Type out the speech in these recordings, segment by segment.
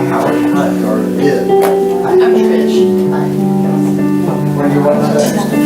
Howard. Hi, Howard. Yeah. Hi. I'm Trish. Hi. Where do you want to stay?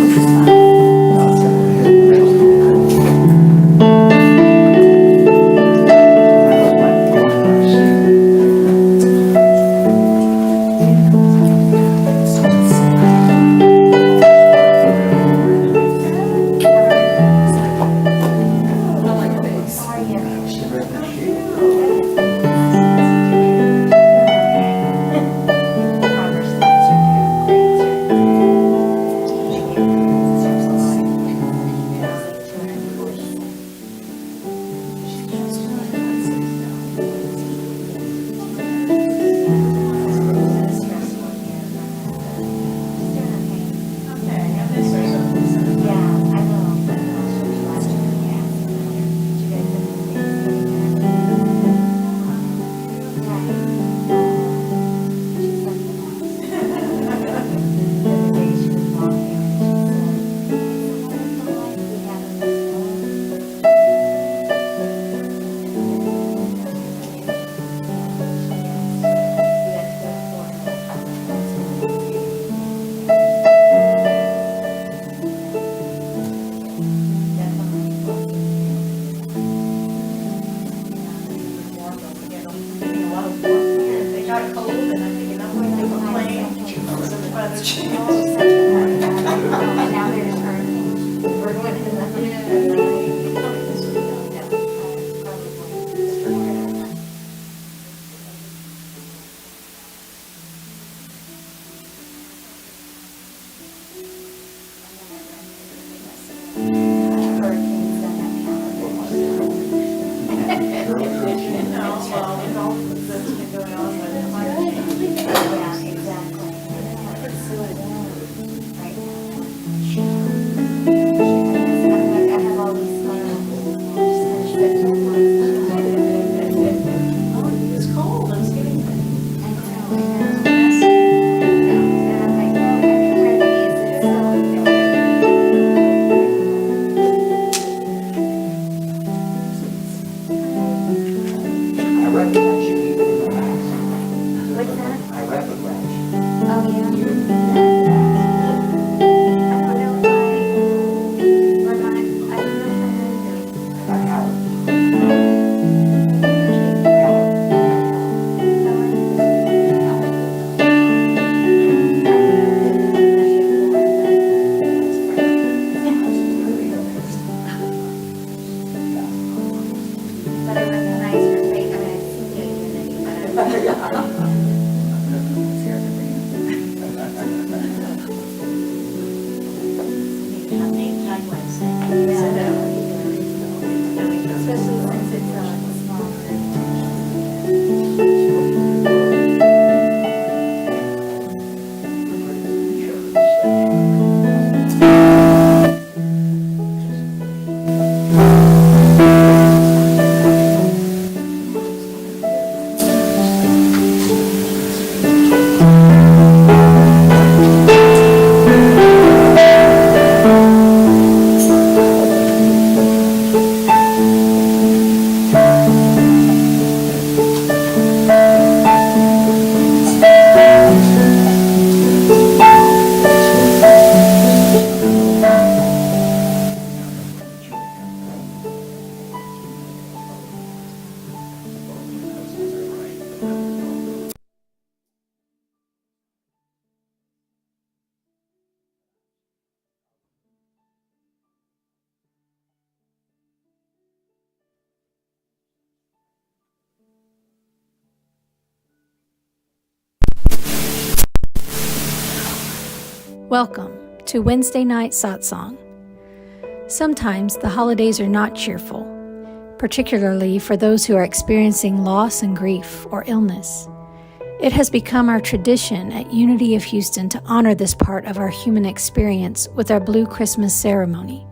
Welcome to Wednesday Night Satsang. Sometimes the holidays are not cheerful, particularly for those who are experiencing loss and grief or illness. It has become our tradition at Unity of Houston to honor this part of our human experience with our Blue Christmas ceremony.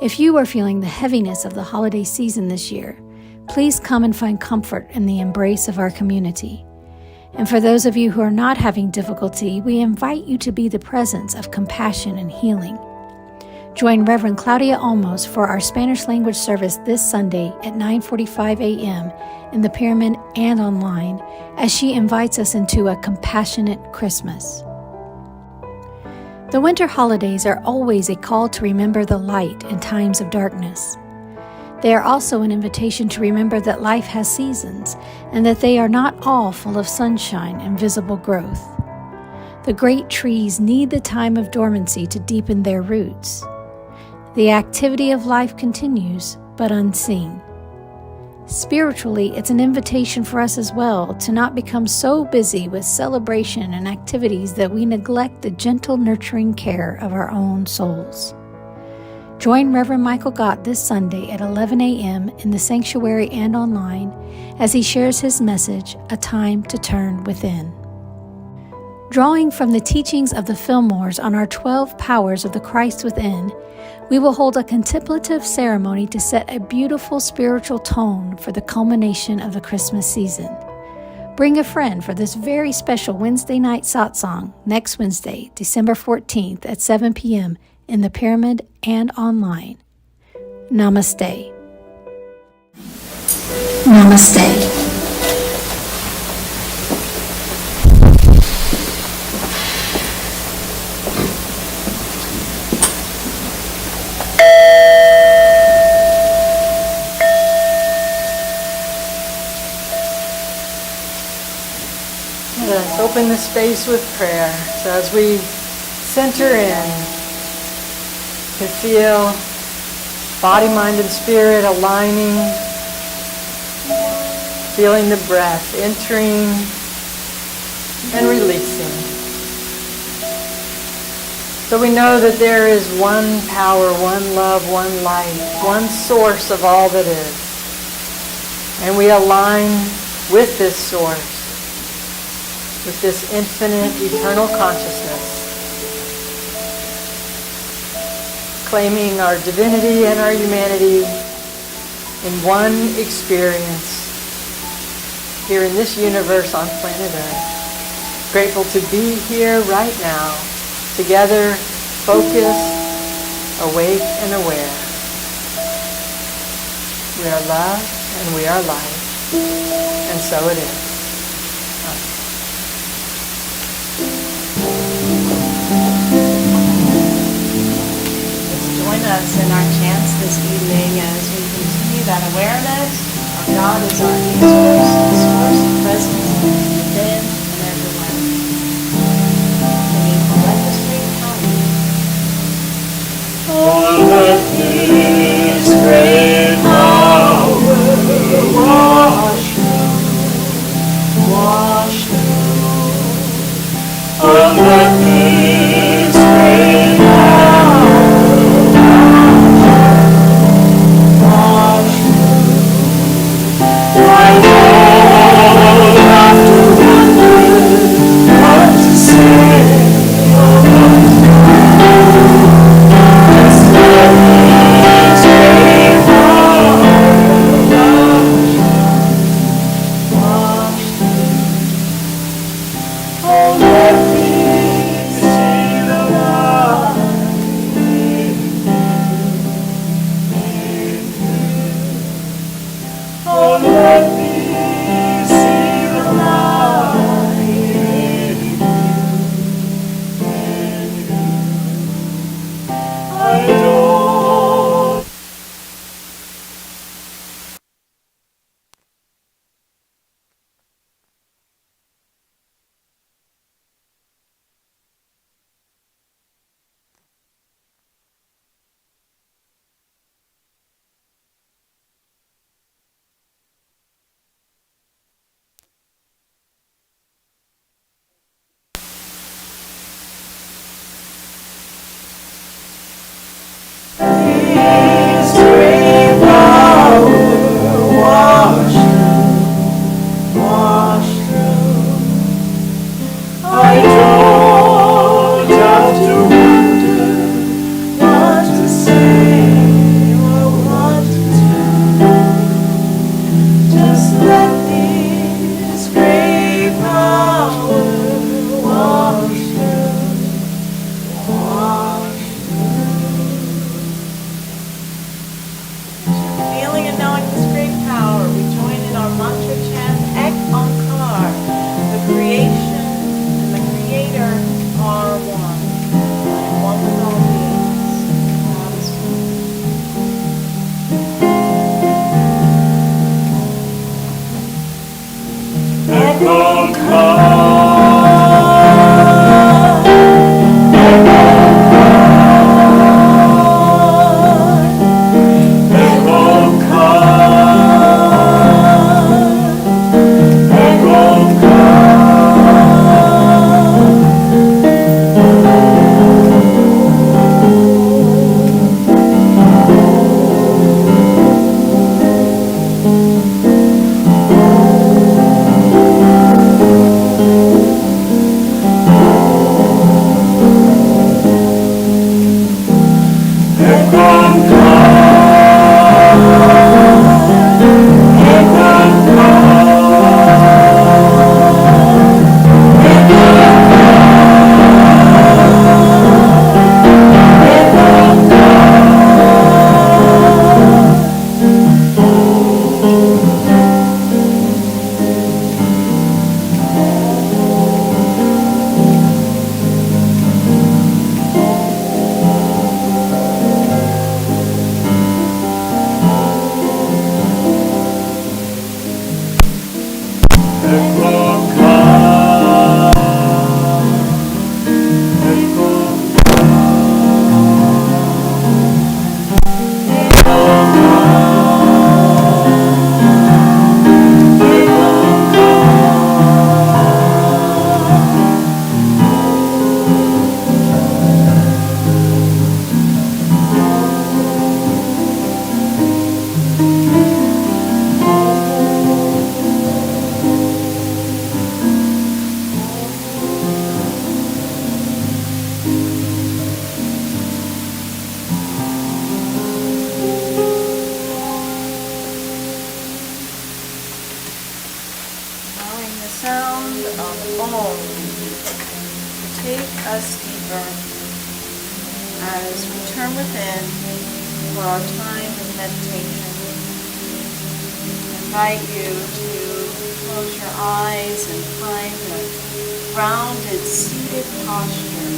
If you are feeling the heaviness of the holiday season this year, please come and find comfort in the embrace of our community. And for those of you who are not having difficulty, we invite you to be the presence of compassion and healing. Join Reverend Claudia Olmos for our Spanish language service this Sunday at 9:45 a.m. in the Pyramid and online as she invites us into a compassionate Christmas. The winter holidays are always a call to remember the light in times of darkness. They are also an invitation to remember that life has seasons and that they are not all full of sunshine and visible growth. The great trees need the time of dormancy to deepen their roots. The activity of life continues, but unseen. Spiritually, it's an invitation for us as well to not become so busy with celebration and activities that we neglect the gentle, nurturing care of our own souls. Join Reverend Michael Gott this Sunday at 11 a.m. in the sanctuary and online as he shares his message, A Time to Turn Within. Drawing from the teachings of the Fillmores on our 12 powers of the Christ within, we will hold a contemplative ceremony to set a beautiful spiritual tone for the culmination of the Christmas season. Bring a friend for this very special Wednesday night satsang next Wednesday, December 14th at 7 p.m. in the Pyramid and online. Namaste. Namaste. Let's open the space with prayer. So as we center in, you can feel body, mind, and spirit aligning, feeling the breath entering and releasing. So we know that there is one power, one love, one light, one source of all that is. And we align with this source, with this infinite, eternal consciousness, claiming our divinity and our humanity in one experience here in this universe on planet Earth. Grateful to be here right now, together, focused, awake and aware. We are love and we are light, and so it is. Join us in our chants this evening as we continue that awareness of God as our source, source, presence within and everywhere. Singing Let the Stream Come. Oh, let His great power wash through. Oh, let His great power wash through. of Om take us deeper as we turn within for our time of meditation. I invite you to close your eyes and find a grounded, seated posture.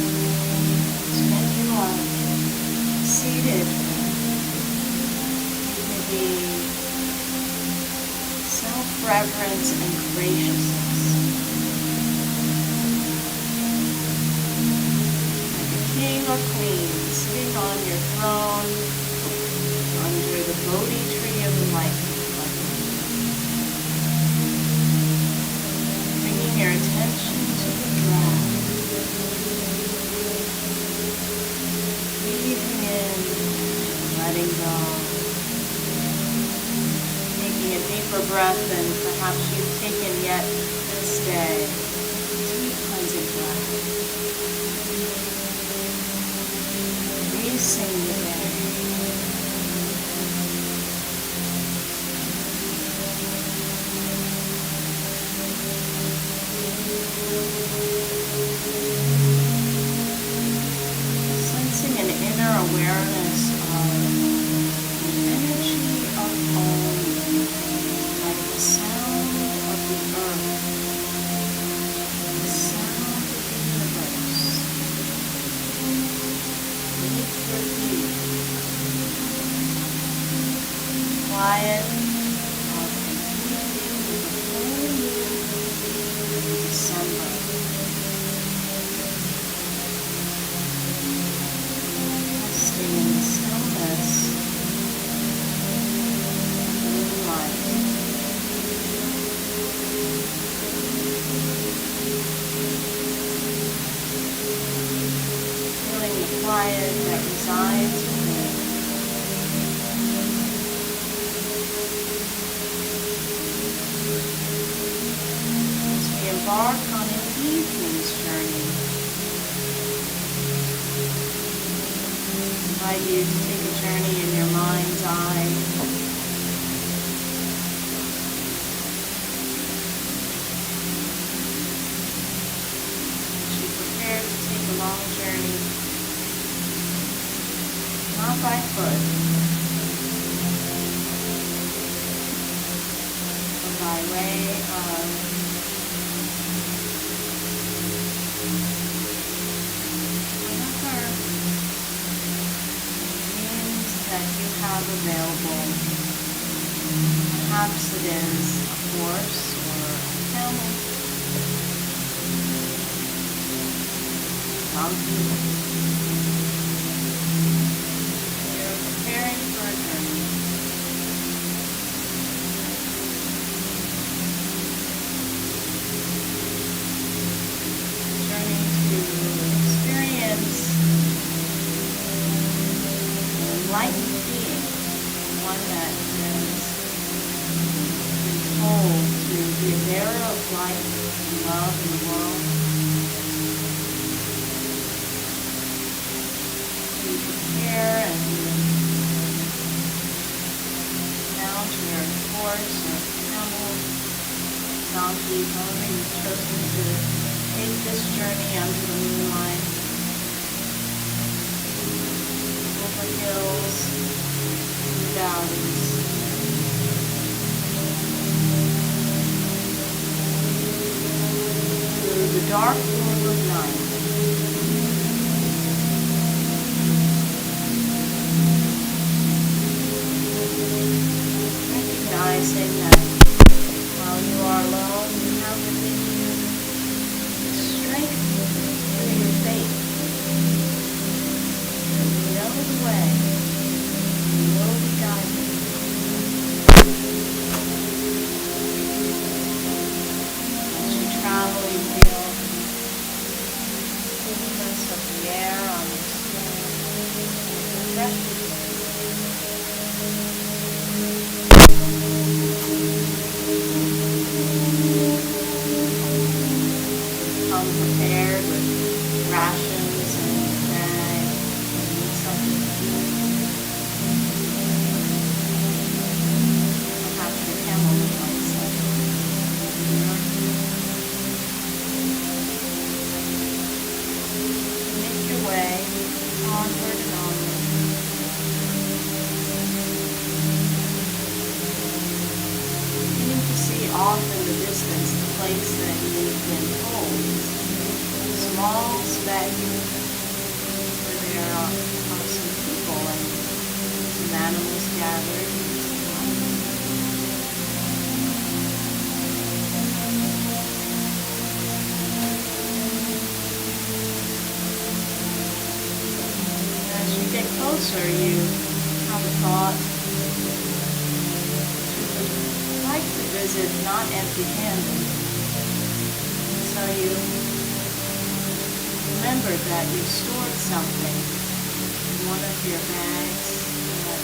So when you are seated, dignity, self-reverence, and graciousness. Like a king or queen sitting on your throne under the Bodhi tree of enlightenment. Bringing your attention to the breath. Breathing in, letting go. Taking a deeper breath than perhaps you've taken yet this day. Deep cleansing breath. Releasing the day. Sensing an inner awareness of the energy of Om, like the sound of the earth, the sound of the universe. Beneath your feet, quiet of completely with the full moon in December. Resting in the stillness of the moonlight. Feeling the quiet that resides within. As we embark on an evening's journey, I invite you to take a journey in your mind's eye. As you prepare to take a long journey, not by foot, but by way of that you have available. Perhaps it is a horse or a camel, donkey. You're preparing for a journey. A journey to experience enlightened being, one that has been told to be a bearer of light and love in the world. To prepare and mount your horse or camel, donkey, however you've chosen to take this journey under the moonlight. Over hills, through valleys, through the dark gloom of night. Recognizing that while you are alone, you have within you the strength through your faith. You know the way. You will be guided. As you travel, you feel the coolness of the air on your skin. Refreshing. onward and onward. Beginning to see off in the distance the place that you've been told is a small speck where there are some people and some animals gathered. As you get closer, you have a thought that you would like to visit not empty-handed. So you remember that you stored something in one of your bags that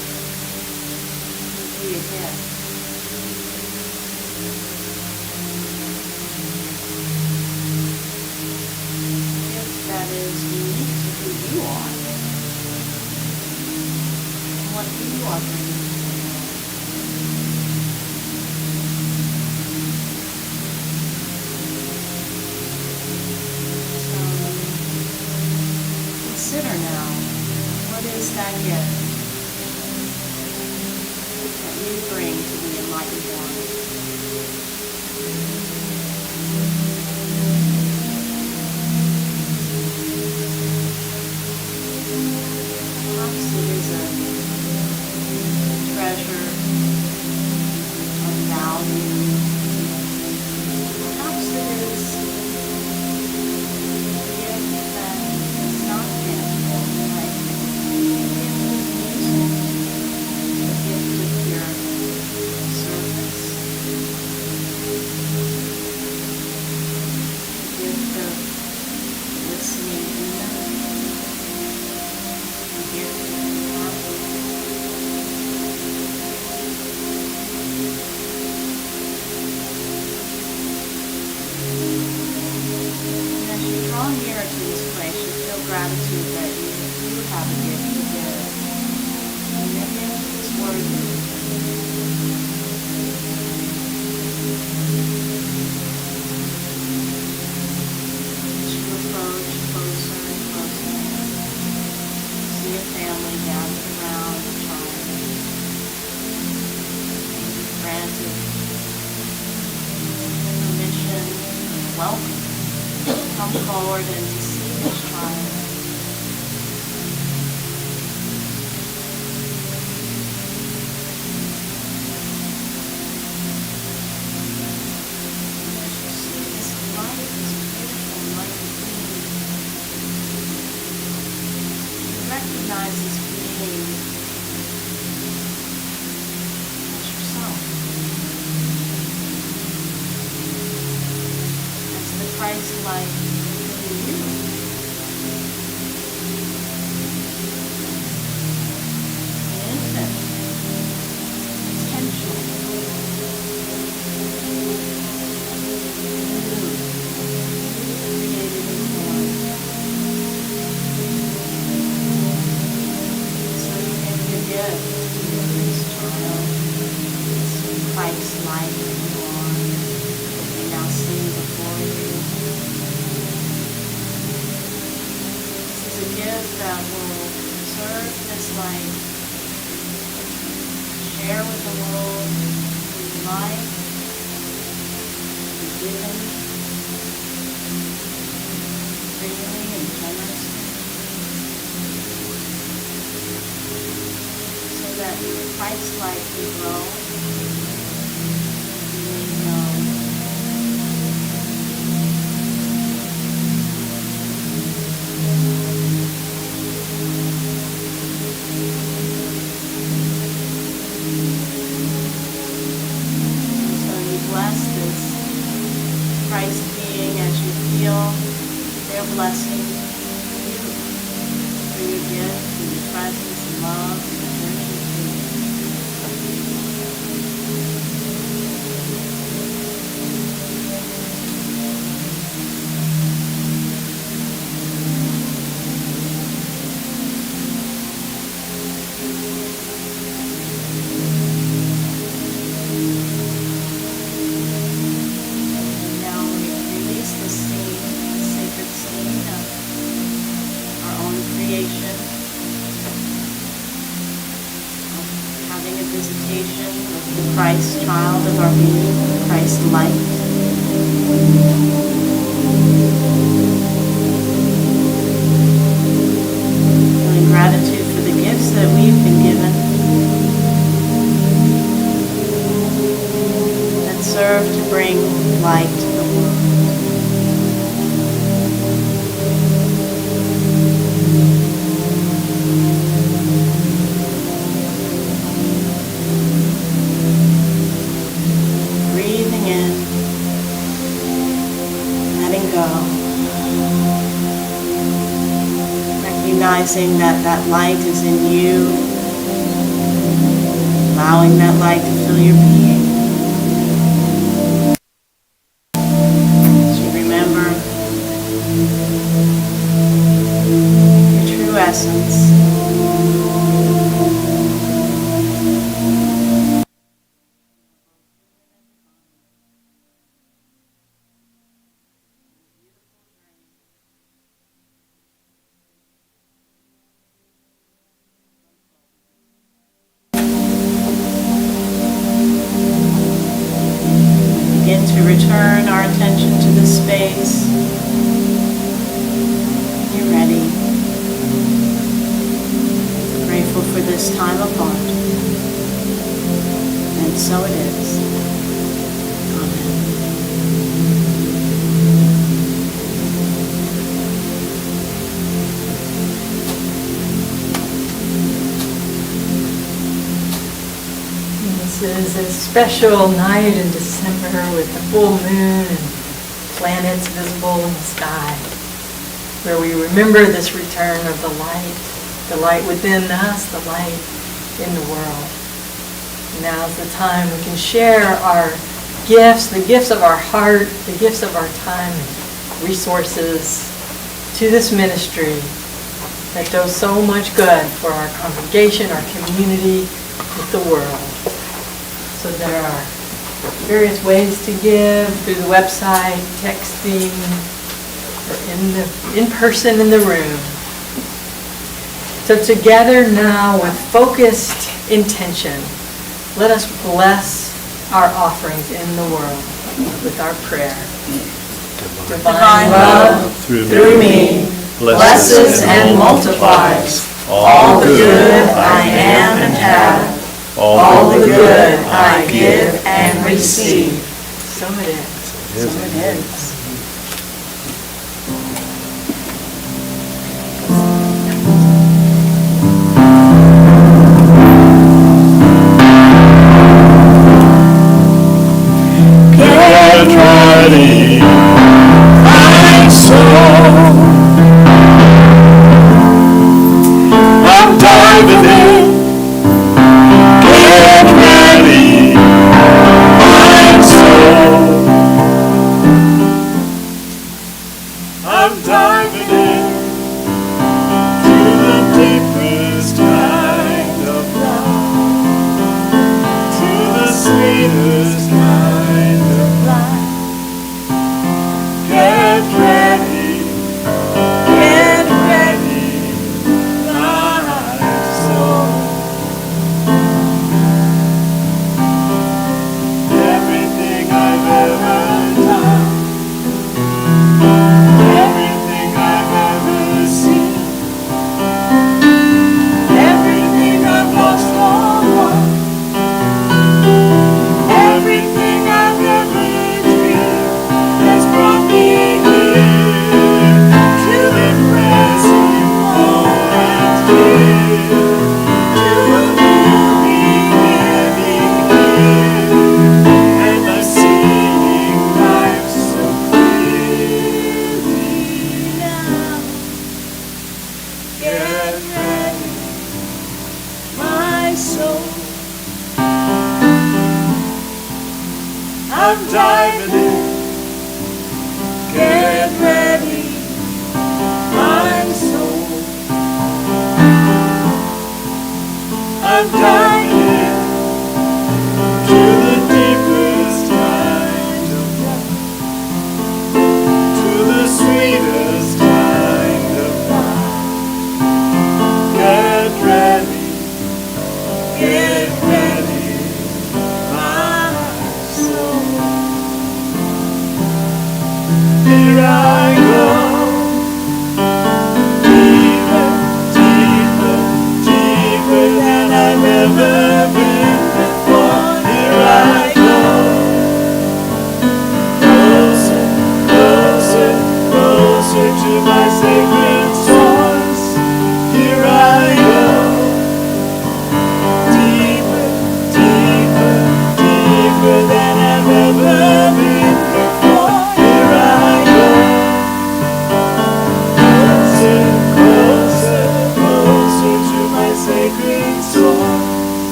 would be a gift. A gift that is unique to who you are. What you are bringing to the world. So consider now, what is that gift that you bring to the enlightened one? Perhaps it is a treasure of value. Perhaps it is a gift that is not tangible, like a gift of music, a gift of your service, a gift of listening ear, a gift of heart. As you draw nearer to this place, you feel gratitude that you do have a gift to give. And your gift is worthy. As you approach closer and closer, you see a family gathered around a child. Granted permission, welcome. Come forward and to see this child. As you see this light, this beautiful light being, you recognize this being as yourself. As the Christ light in you. The infinite potential. New, created and born. So you give your gift to this child, this Christ light that you are, that you now see before you. This is a gift that will serve this light, share with the world through life, be given freely and generously, so that Christ's light will grow, be made known. So you bless this Christ being as you feel their blessing you through your gift, through your presence and love and attention to you. Creation. our being, Christ light. Feeling gratitude for the gifts that we've been given that serve to bring light to the world. Breathing in, letting go, recognizing that that light is in you, allowing that light to fill your being. As you remember your true essence. Begin to return our attention to the space. You're ready. Grateful for this time apart. And so it is. Amen. This is a special night in December with the full moon and planets visible in the sky, where we remember this return of the light within us, the light in the world. Now's the time we can share our gifts, the gifts of our heart, the gifts of our time and resources to this ministry that does so much good for our congregation, our community, with the world. So there are various ways to give through the website, texting, or in person in the room. So together now with focused intention, let us bless our offerings in the world with our prayer. Divine love through me blesses and multiplies all the good I am and have. All the good I give and receive. So it is. So it is. Get ready, my soul. I'm diving in. Get ready, my soul. I'm diving in to the deepest kind of love, to the sweetest kind of life. Get ready, my soul. Everything I've ever done, everything I've ever seen, everything I've lost or won, everything I've ever dreamed has brought me here to the present moment here, to a new beginning here. And I'm seeing life so clearly now. Get ready, my soul. I'm diving in. Get ready, my soul. I'm diving in to the deepest kind of love, to the sweetest kind of life. Get ready, my soul.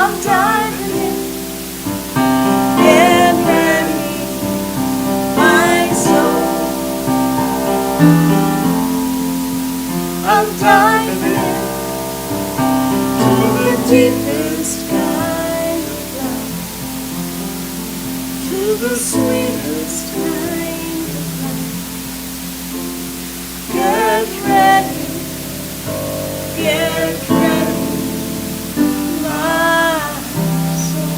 I'm diving in. Get ready, my soul. I'm diving in to the deepest kind of love, to the sweetest kind of love. Get ready, my soul.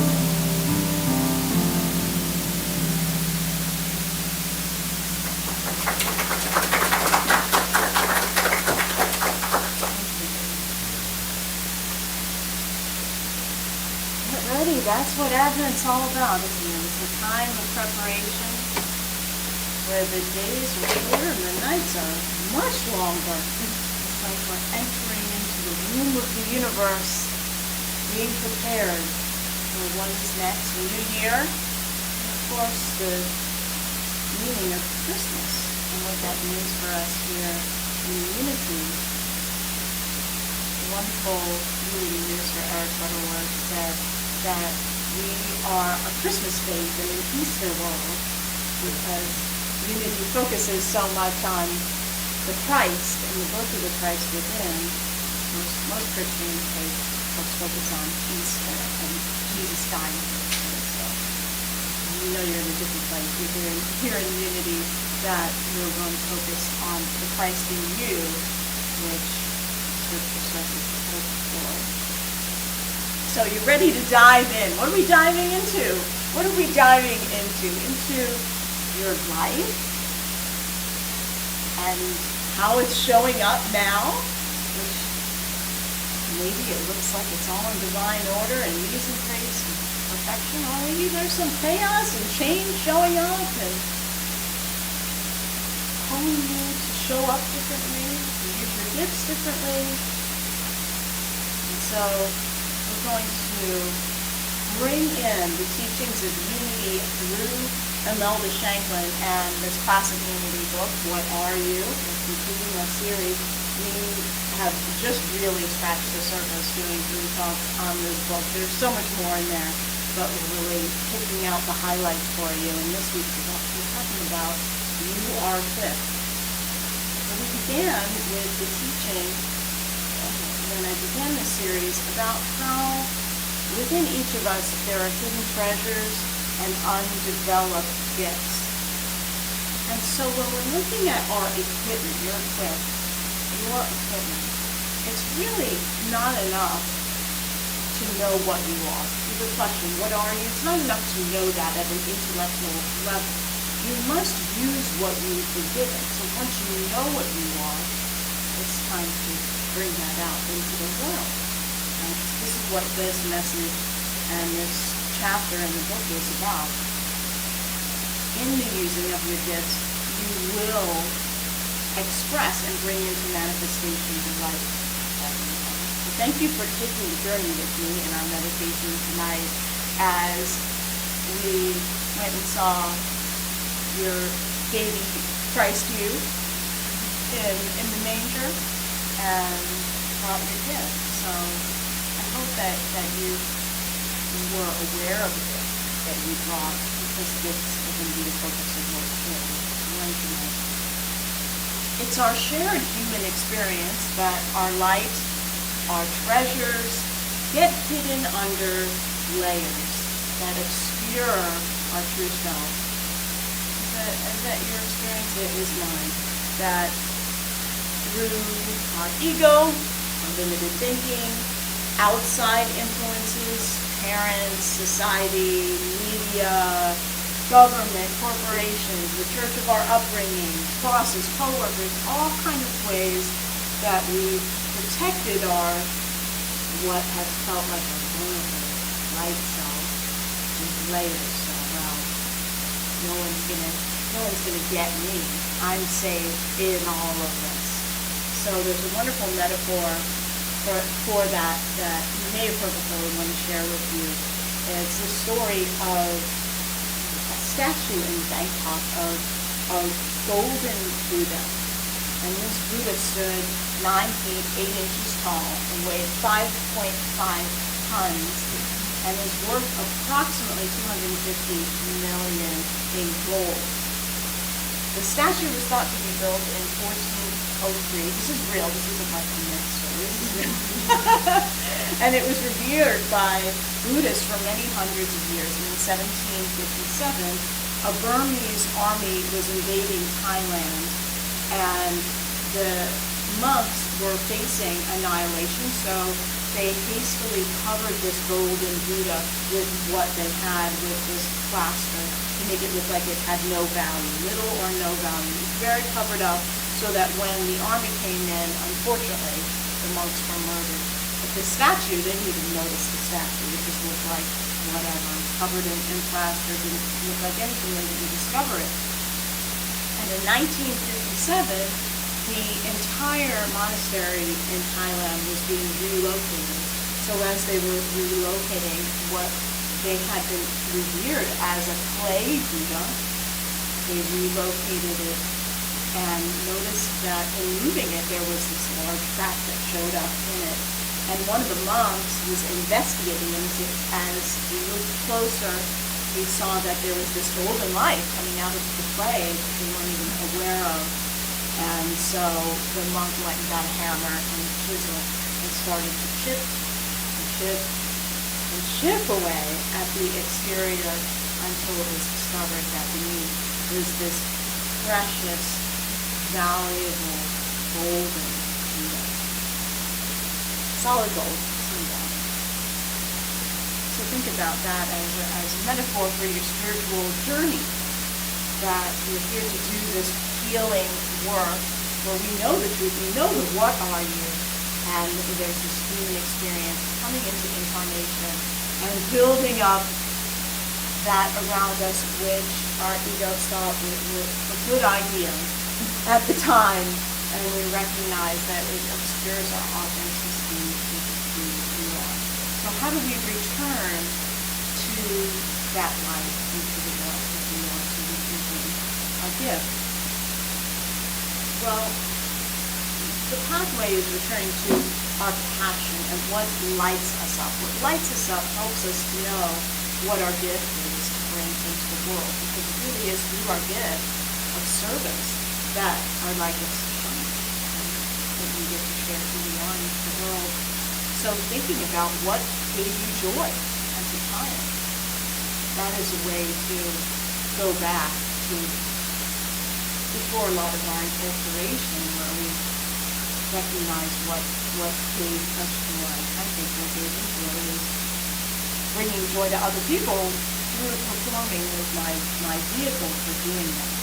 Get ready, that's what Advent's all about, isn't it? It's a time of preparation where the days are shorter and the nights are much longer. It's like we're entering into the womb of the universe, being prepared for what is next, a new year, and of course the meaning of Christmas and what that means for us here in unity. The wonderful unity minister Eric Butterworth said that we are a Christmas faith and an Easter world because unity focuses so much on the Christ and the birth of the Christ within. Most Christian faith folks focus on Easter and Jesus dying for us. So you know you're in a different place. You're here in unity that you're going to focus on the Christ in you, which Scripture says is the hope for. So you're ready to dive in. What are we diving into? What are we diving into? Into your life and how it's showing up now, which maybe it looks like it's all in divine order and ease and grace and perfection, or maybe there's some chaos and change showing up and calling you to show up differently, to use your gifts differently. And so we're going to bring in the teachings of unity through Imelda Shanklin and this classic unity book, What Are You? We're concluding our series. We have just really scratched the surface doing three talks on this book. There's so much more in there, but we're really picking out the highlights for you. And this week we're talking about You Are Fifth. So we began with the teaching when I began this series about how within each of us there are hidden treasures and undeveloped gifts. And so when we're looking at our equipment, your equipment, it's really not enough to know what you are. The question, what are you? It's not enough to know that at an intellectual level. You must use what you've been given. So once you know what you are, it's time to bring that out into the world. And this is what this message and this chapter in the book is about. In the using of your gifts, you will express and bring into manifestation the light that you are. So thank you for taking the journey with me in our meditation tonight as we went and saw your baby Christ you in the manger and brought your gift. So I hope that you were aware of it, that you brought, because gifts are going to be the focus of what we're learning tonight. It's our shared human experience that our light, our treasures, get hidden under layers that obscure our true self. Is that your experience? It is mine. That through our ego, our limited thinking, outside influences, parents, society, media, government, corporations, the church of our upbringing, bosses, co-workers, all kind of ways that we protected our what has felt like a vulnerable light self with layers. So, well, no one's gonna get me. I'm safe in all of this. So there's a wonderful metaphor for that you may have heard before we want to share with you. It's the story of a statue in Bangkok of golden Buddha. And this Buddha stood 9 feet 8 inches tall and weighed 5.5 tons. and is worth approximately $250 million in gold. The statue was thought to be built in 1403. This is real. This isn't like a myth story. This is real. And it was revered by Buddhists for many hundreds of years. And in 1757, a Burmese army was invading Thailand, and the monks were facing annihilation, so they hastily covered this golden Buddha with what they had, with this plaster, to make it look like it had no value, little or no value. It was very covered up so that when the army came in, unfortunately, the monks were murdered. But the statue, they didn't even notice the statue. It just looked like whatever, covered in plaster, didn't look like anything. They didn't discover it. And in 1957, the entire monastery in Thailand was being relocated. So as they were relocating what they had been revered as a clay Buddha, they relocated it and noticed that in moving it, there was this large crack that showed up in it. And one of the monks was investigating it. As he looked closer, he saw that there was this golden light coming out of the clay that they weren't even aware of. And so the monk went and got a hammer and a chisel and started to chip and chip and chip away at the exterior until it was discovered that beneath was this precious, valuable, golden Buddha. Solid gold. So think about that as a metaphor for your spiritual journey, that you're here to do this healing work where we know the truth, we know the what are you, and there's this human experience coming into incarnation and building up that around us which our ego thought were a good idea at the time, and we recognize that it obscures our authenticity to who we are. So how do we return to that light, into the light that we are, to receive our gift? Well, the pathway is returning to our passion and what lights us up. What lights us up helps us to know what our gift is to bring into the world, because it really is through our gift of service that our light gets to shine, and that we get to share who we are into the world. So thinking about what gave you joy as a child, that is a way to go back to before a lot of our incorporation, where we recognize what gave us joy. I think what gave me joy is bringing joy to other people through performing was my vehicle for doing that.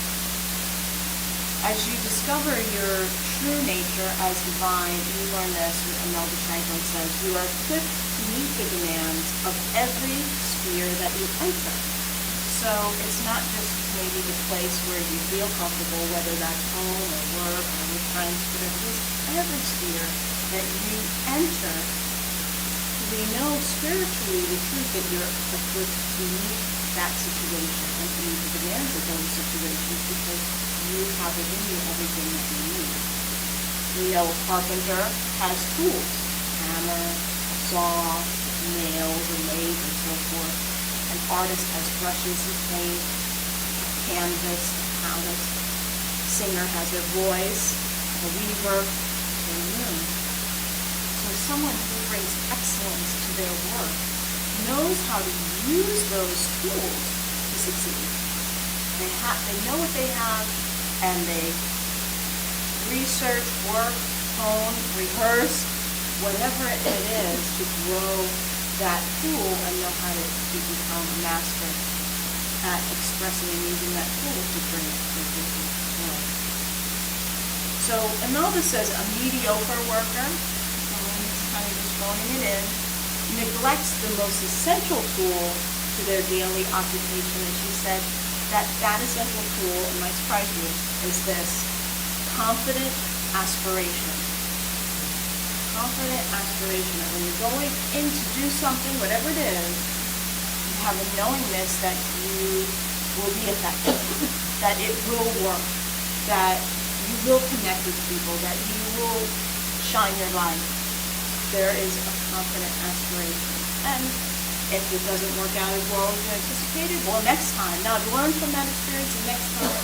As you discover your true nature as divine, you learn this, and Melba Franklin says, you are equipped to meet the demands of every sphere that you enter. So it's not just maybe the place where you feel comfortable, whether that's home or work or with friends, whatever it is, every sphere that you enter. We know spiritually the truth that you're equipped to meet that situation and to meet the demands of those situations, because you have within you everything that you need. We know a carpenter has tools, hammer, a saw, nails, a lathe, and so forth. An artist has brushes and paint, a canvas, a palette. A singer has their voice, a weaver, a loom. So someone who brings excellence to their work knows how to use those tools to succeed. They know what they have, and they research, work, hone, rehearse, whatever it is to grow that tool and know how to become a master at expressing and using that tool to bring it to the business world. So Imelda says a mediocre worker, someone who's kind of just phoning it in, neglects the most essential tool to their daily occupation. And she said that essential tool, it might surprise you, is this: confident aspiration. Confident aspiration, that when you're going in to do something, whatever it is, you have a knowingness that you will be effective, that it will work, that you will connect with people, that you will shine your light. There is a confident aspiration. And If it doesn't work out as well as you anticipated, well, next time. Now, to learn from that experience, and next time,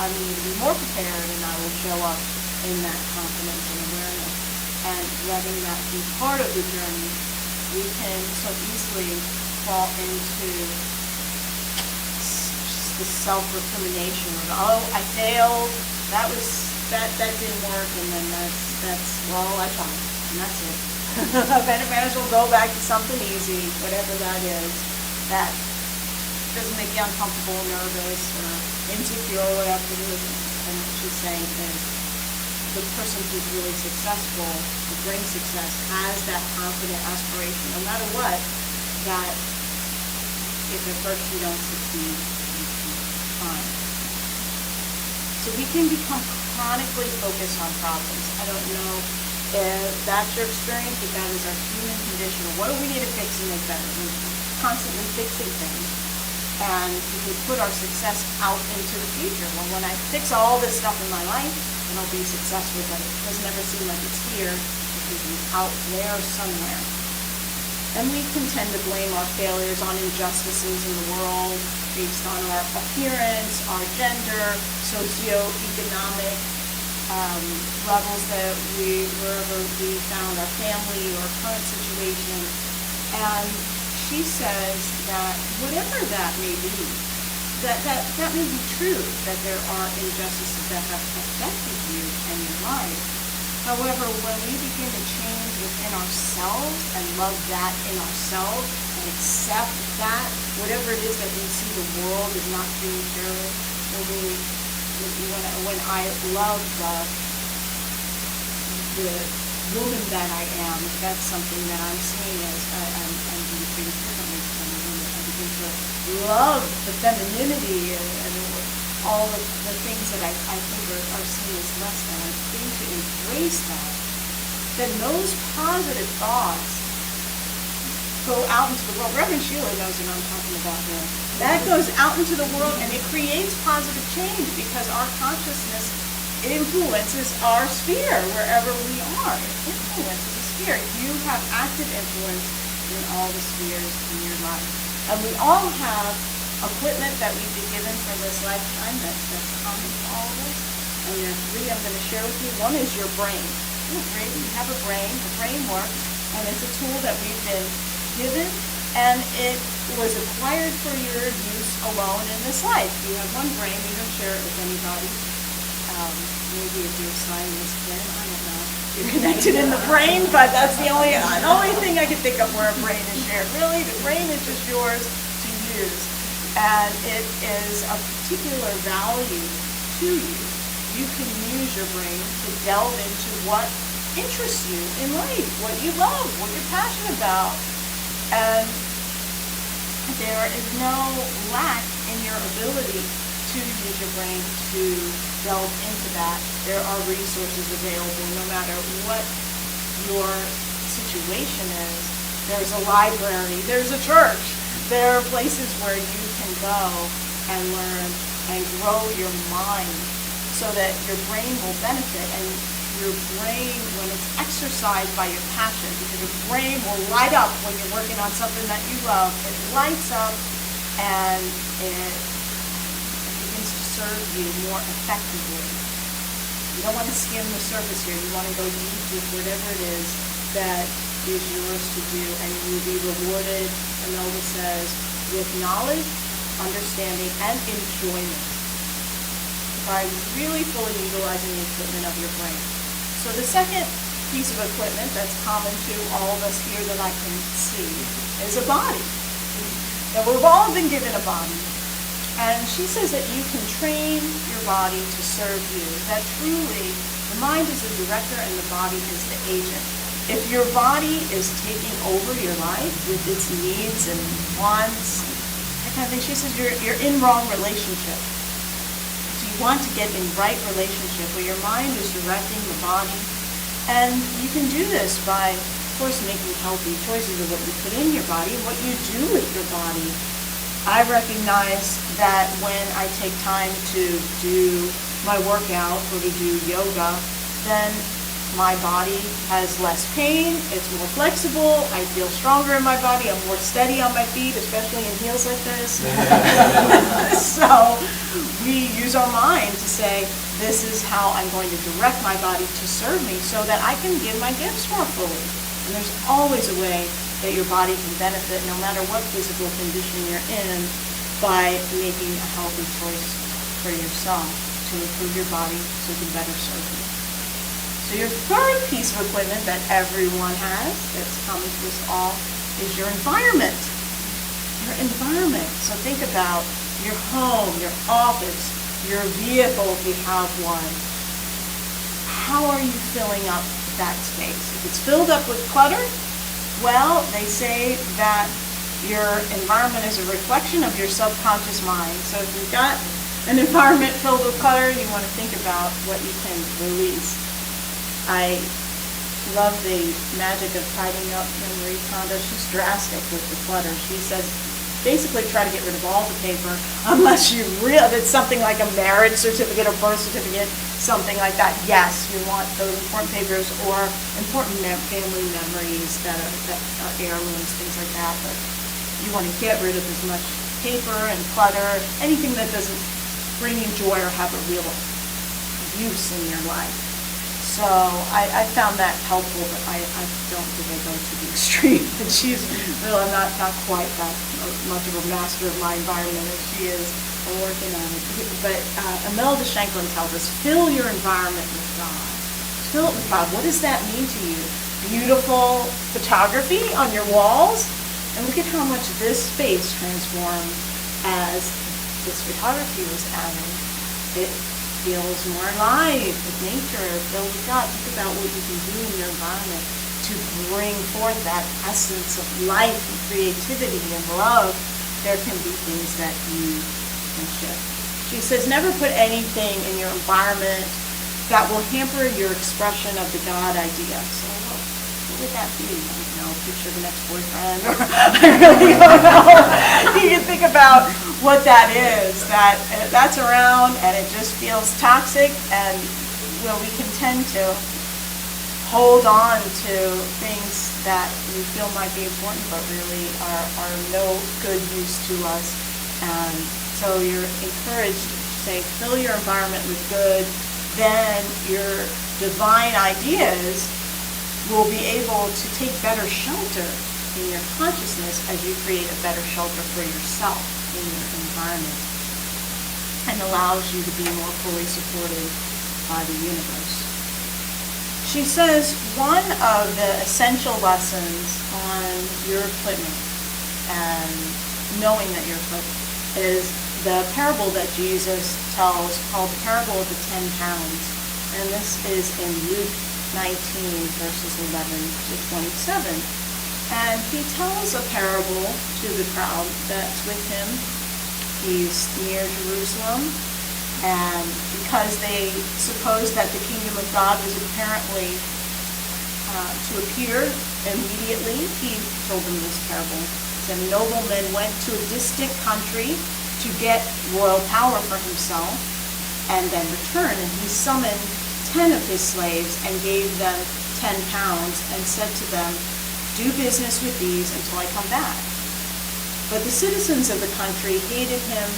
I'm going to be more prepared, and I will show up in that confidence and awareness. And letting that be part of the journey, we can so easily fall into the self-recrimination of, oh, I failed, that didn't work, and then that's well, I tried, and that's it. I might as well go back to something easy, whatever that is, that doesn't make you uncomfortable, nervous, or insecure, or whatever it is. And what she's saying is, the person who's really successful, who brings success, has that confident aspiration, no matter what, that if at first you don't succeed, you keep trying. So we can become chronically focused on problems. I don't know if that's your experience, but that is our human condition. What do we need to fix and make better? We're constantly fixing things. And we can put our success out into the future. Well, when I fix all this stuff in my life, then I'll be successful, but it doesn't ever seem like it's here because it's out there somewhere. And we can tend to blame our failures on injustices in the world based on our appearance, our gender, socioeconomic levels that wherever we found our family or current situation. And she says that whatever that may be, that may be true, that there are injustices that have affected you and your life. However, when we begin to change within ourselves and love that in ourselves and accept that, whatever it is that we see the world is not being fair, when I love the woman that I am, that's something that I'm seeing as I'm doing things differently from the woman. I begin to love the femininity and all of the things that I think are seen as less than. I begin to embrace that. Then those positive thoughts go out into the world. Reverend Sheila knows what I'm talking about here. That goes out into the world and it creates positive change because our consciousness influences our sphere wherever we are. It influences the sphere. You have active influence in all the spheres in your life. And we all have equipment that we've been given for this lifetime that's common to all of us. And there are three I'm going to share with you. One is your brain. You have a brain. The brain works, and it's a tool that we've been given, and it was acquired for your use alone in this life. You have one brain. You don't share it with anybody. Maybe if you're signing this pen, I don't know. You're connected in the brain, but that's the only thing I can think of where a brain is shared. Really, the brain is just yours to use. And it is of particular value to you. You can use your brain to delve into what interests you in life, what you love, what you're passionate about. And there is no lack in your ability to use your brain to delve into that. There are resources available no matter what your situation is. There's a library, there's a church. There are places where you can go and learn and grow your mind so that your brain will benefit, and your brain, when it's exercised by your passion, because your brain will light up when you're working on something that you love. It lights up and it begins to serve you more effectively. You don't want to skim the surface here. You want to go deep with whatever it is that is yours to do, and you will be rewarded, Imelda says, with knowledge, understanding, and enjoyment by really fully utilizing the equipment of your brain. So the second piece of equipment that's common to all of us here that I can see is a body. Now, we've all been given a body. And she says that you can train your body to serve you, that truly the mind is the director and the body is the agent. If your body is taking over your life with its needs and wants, that kind of thing, she says you're in wrong relationship. So you want to get in right relationship where your mind is directing the body. And you can do this by, of course, making healthy choices of what you put in your body and what you do with your body. I recognize that when I take time to do my workout or to do yoga, then my body has less pain, it's more flexible, I feel stronger in my body, I'm more steady on my feet, especially in heels like this. So we use our mind to say, this is how I'm going to direct my body to serve me so that I can give my gifts more fully. And there's always a way that your body can benefit, no matter what physical condition you're in, by making a healthy choice for yourself to improve your body so it can better serve you. So your third piece of equipment that everyone has, that's common to us all, is your environment. Your environment. So think about your home, your office, your vehicle if you have one. How are you filling up that space? If it's filled up with clutter, well, they say that your environment is a reflection of your subconscious mind. So if you've got an environment filled with clutter, you want to think about what you can release. I love the magic of tidying up Jeanmarie Kondo. She's drastic with the clutter. She says, basically try to get rid of all the paper unless you really, if it's something like a marriage certificate or birth certificate, something like that. Yes, you want those important papers or important family memories that are heirlooms, things like that. But you want to get rid of as much paper and clutter, anything that doesn't bring you joy or have a real use in your life. So I found that helpful, but I don't think I go to the extreme. And she's really, I'm not quite that much of a master of my environment as she is. I'm working on it. But Imelda Shanklin tells us, fill your environment with God. Fill it with God. What does that mean to you? Beautiful photography on your walls? And look at how much this space transformed as this photography was added. It feels more alive with nature, filled with God. Think about what you can do in your environment to bring forth that essence of life and creativity and love. There can be things that you can shift. She says, never put anything in your environment that will hamper your expression of the God idea. So what would that be? I don't know, a picture of an ex-boyfriend, or I really don't know. You can think about what that is, that's around and it just feels toxic, and we can tend to hold on to things that we feel might be important but really are no good use to us. And so you're encouraged to say, fill your environment with good, then your divine ideas will be able to take better shelter in your consciousness as you create a better shelter for yourself in your environment, and allows you to be more fully supported by the universe. She says one of the essential lessons on your equipment and knowing that you're equipped is the parable that Jesus tells called the parable of the 10 pounds. And this is in Luke 19, verses 11 to 27. And he tells a parable to the crowd that's with him. He's near Jerusalem, and because they supposed that the kingdom of God was apparently to appear immediately, he told them this parable. A nobleman went to a distant country to get royal power for himself and then returned, and he summoned 10 of his slaves and gave them 10 pounds and said to them, do business with these until I come back. But the citizens of the country hated him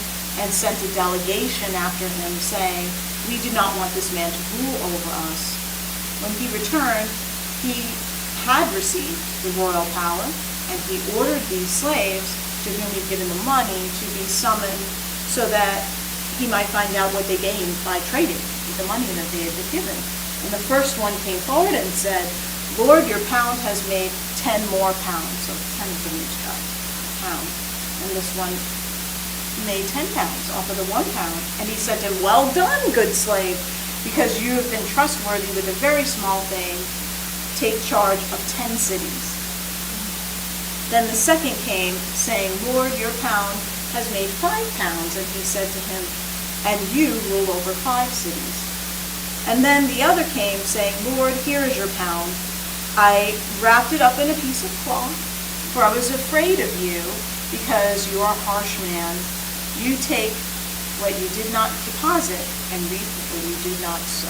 and sent a delegation after him, saying, we do not want this man to rule over us. When he returned, he had received the royal power, and he ordered these slaves, to whom he'd given the money, to be summoned so that he might find out what they gained by trading with the money that they had been given. And the first one came forward and said, Lord, your pound has made 10 more pounds. So 10 of them each got a pound. And this one made 10 pounds off of the 1 pound. And he said to him, well done, good slave, because you have been trustworthy with a very small thing. Take charge of 10 cities. Then the second came, saying, Lord, your pound has made 5 pounds. And he said to him, and you rule over 5 cities. And then the other came, saying, Lord, here is your pound. I wrapped it up in a piece of cloth, for I was afraid of you, because you are a harsh man. You take what you did not deposit and reap what you did not sow.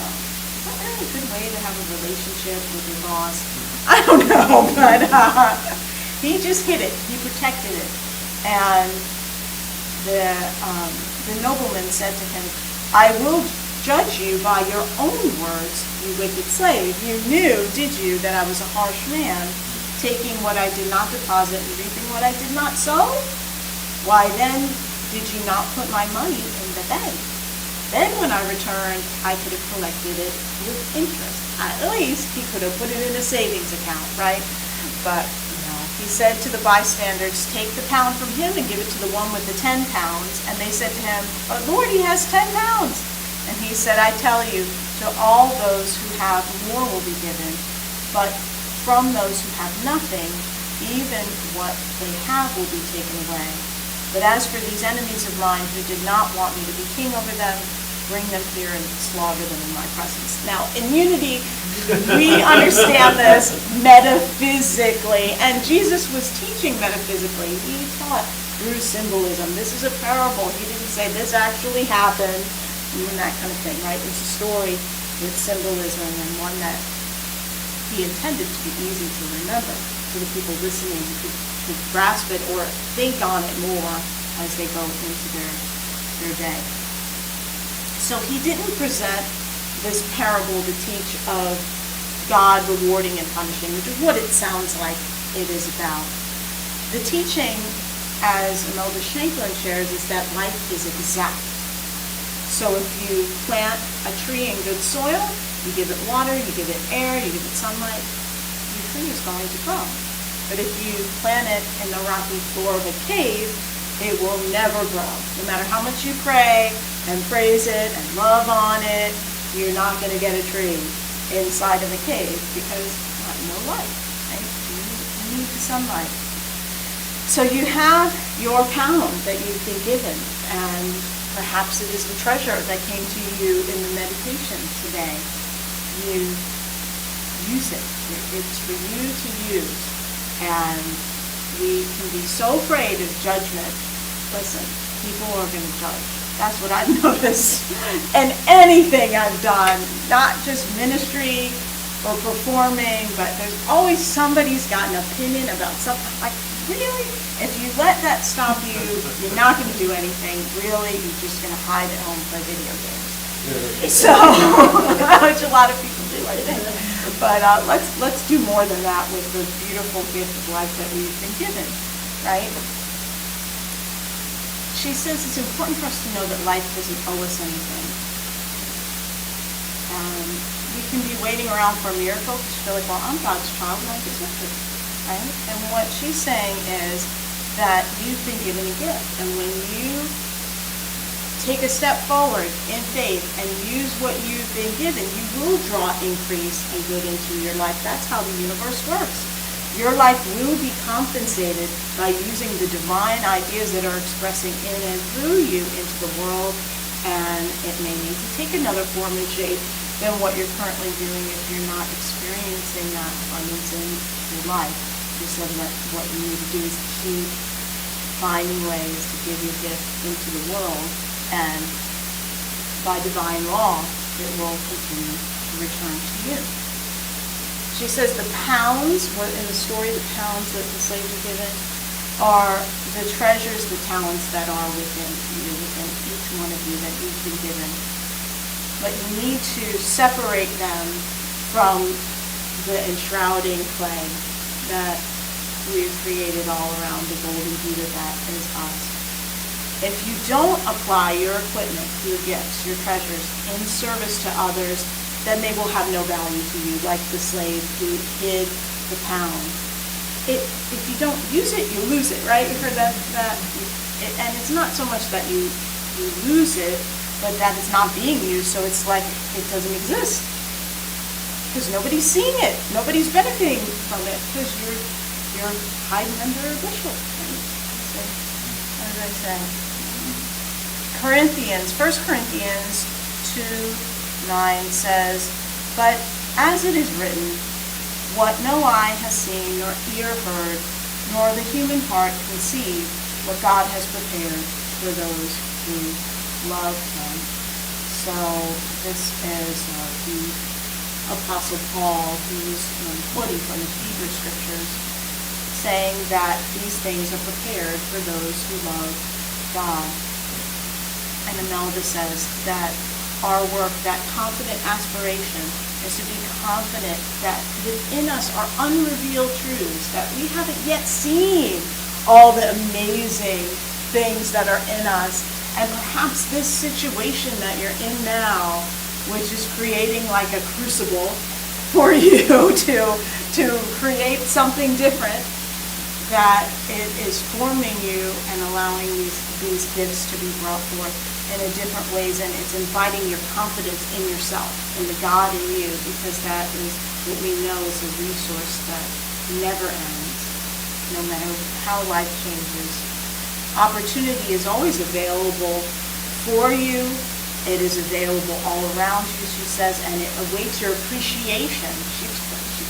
That a good way to have a relationship with your boss? I don't know, but he just hid it. He protected it. And the nobleman said to him, I will judge you by your own words, you wicked slave. You knew, did you, that I was a harsh man, taking what I did not deposit and reaping what I did not sow? Why then did you not put my money in the bank? Then when I returned, I could have collected it with interest. At least he could have put it in a savings account, right? But no. He said to the bystanders, take the pound from him and give it to the one with the 10 pounds. And they said to him, but Lord, he has 10 pounds. And he said, I tell you, to all those who have more will be given, but from those who have nothing, even what they have will be taken away. But as for these enemies of mine who did not want me to be king over them, bring them here and slaughter them in my presence. Now, in unity, we understand this metaphysically, and Jesus was teaching metaphysically. He taught through symbolism. This is a parable. He didn't say this actually happened, and that kind of thing, right? It's a story with symbolism, and one that he intended to be easy to remember for the people listening to grasp it or think on it more as they go into their day. So he didn't present this parable to teach of God rewarding and punishing, which is what it sounds like it is about. The teaching, as Imelda Shanklin shares, is that life is exact. So if you plant a tree in good soil, you give it water, you give it air, you give it sunlight, your tree is going to grow. But if you plant it in the rocky floor of a cave, it will never grow. No matter how much you pray and praise it and love on it, you're not going to get a tree inside of a cave because no light. Right? You need the sunlight. So you have your pound that you've been given, and perhaps it is the treasure that came to you in the meditation today. You use it. It's for you to use. And we can be so afraid of judgment. Listen, people are going to judge. That's what I've noticed. And anything I've done, not just ministry or performing, but there's always somebody's got an opinion about something. Like, really? If you let that stop you, you're not going to do anything. Really, you're just going to hide at home and play video games. So, which a lot of people do, I think. But let's do more than that with the beautiful gift of life that we've been given, right? She says it's important for us to know that life doesn't owe us anything. We can be waiting around for a miracle because you feel like, well, I'm God's child and I deserve it, right? And what she's saying is that you've been given a gift, and when you take a step forward in faith and use what you've been given, you will draw increase and good into your life. That's how the universe works. Your life will be compensated by using the divine ideas that are expressing in and through you into the world, and it may need to take another form and shape than what you're currently doing if you're not experiencing that abundance in your life. Just so that what you need to do is keep finding ways to give your gift into the world, and by divine law, it will continue to return to you. She says the pounds, in the story, the pounds that the slaves are given are the treasures, the talents that are within you, within each one of you that you've been given. But you need to separate them from the enshrouding clay that we've created all around the golden Buddha that is us. If you don't apply your equipment, your gifts, your treasures in service to others, then they will have no value to you, like the slave who hid the pound. If you don't use it, you lose it, right? You heard that and it's not so much that you lose it, but that it's not being used, so it's like it doesn't exist. Because nobody's seeing it. Nobody's benefiting from it, because you're hiding under a bushel. Right? So, as I say, 1 Corinthians 2:9 says, but as it is written, what no eye has seen, nor ear heard, nor the human heart conceived, what God has prepared for those who love him. So this is the Apostle Paul, who's quoting from the Hebrew Scriptures, saying that these things are prepared for those who love God. And Imelda says that our work, that confident aspiration, is to be confident that within us are unrevealed truths, that we haven't yet seen all the amazing things that are in us. And perhaps this situation that you're in now, which is creating like a crucible for you to create something different, that it is forming you and allowing these gifts to be brought forth in a different ways, and it's inviting your confidence in yourself, in the God in you, because that is what we know is a resource that never ends, no matter how life changes. Opportunity is always available for you. It is available all around you, she says, and it awaits your appreciation. She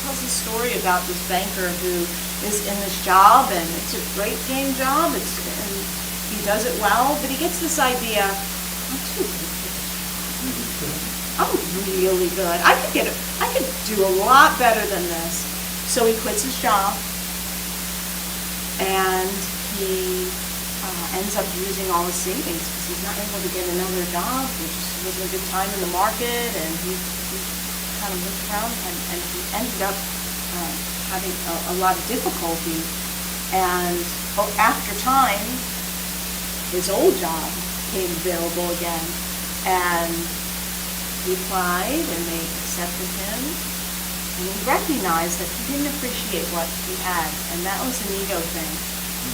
tells a story about this banker who is in this job, and it's a great paying job. And he does it well, but he gets this idea, I'm too good for this. I'm really good. I could do a lot better than this. So he quits his job, and he ends up using all his savings because he's not able to get another job. There just wasn't a good time in the market, and he kind of looked around, and he ended up having a lot of difficulty. And after time, his old job came available again, and he applied, and they accepted him. And he recognized that he didn't appreciate what he had, and that was an ego thing,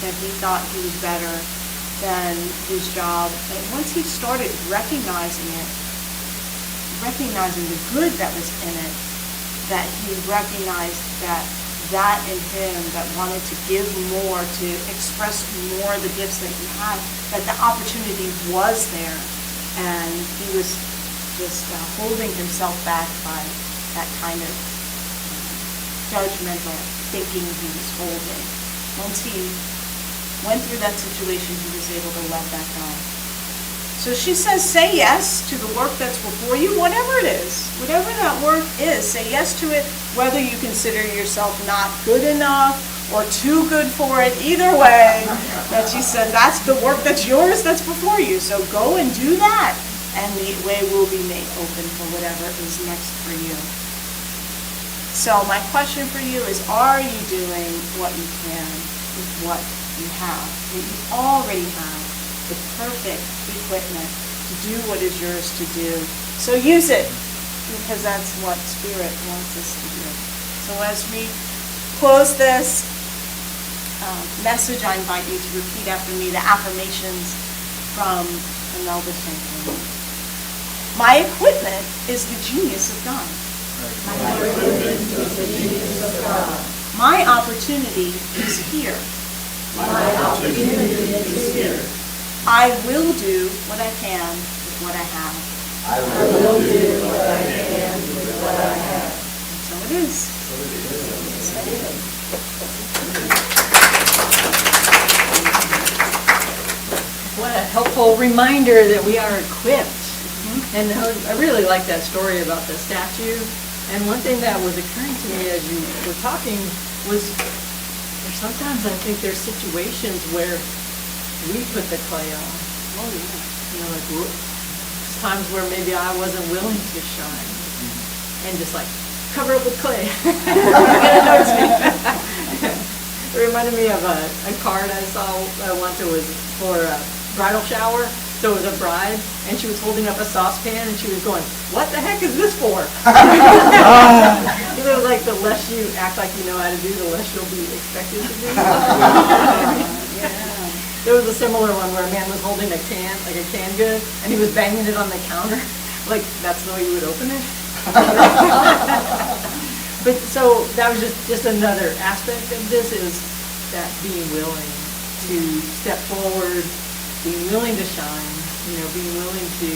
that he thought he was better than his job. And once he started recognizing it, recognizing the good that was in it, that he recognized that in him, that wanted to give more, to express more the gifts that he had, that the opportunity was there, and he was just holding himself back by that kind of judgmental thinking he was holding. Once he went through that situation, he was able to let that go. So she says, say yes to the work that's before you, whatever it is. Whatever that work is, say yes to it, whether you consider yourself not good enough or too good for it. Either way, that she said, that's the work that's yours, that's before you. So go and do that, and the way will be made open for whatever is next for you. So my question for you is, are you doing what you can with what you have, what you already have? The perfect equipment to do what is yours to do. So use it, because that's what Spirit wants us to do. So as we close this message, I invite you to repeat after me the affirmations from Imelda Shankman. My equipment is the genius of God. My equipment is the genius of God. My opportunity is here. My opportunity is here. I will do what I can with what I have. I will do what I can with what I have. And so it is. What a helpful reminder that we are equipped. And I really like that story about the statue. And one thing that was occurring to me as you were talking was, sometimes I think there's situations where we put the clay on. Oh, yeah. You know, like times where maybe I wasn't willing to shine, and just like cover up with clay. You're gonna notice me. It reminded me of a card I saw once. It was for a bridal shower. So it was a bride, and she was holding up a saucepan, and she was going, "What the heck is this for?" You know, like the less you act like you know how to do, the less you'll be expected to do. Yeah. There was a similar one where a man was holding a can, like a canned good, and he was banging it on the counter, like that's the way you would open it. But so that was just another aspect of this, is that being willing to step forward, being willing to shine, you know, being willing to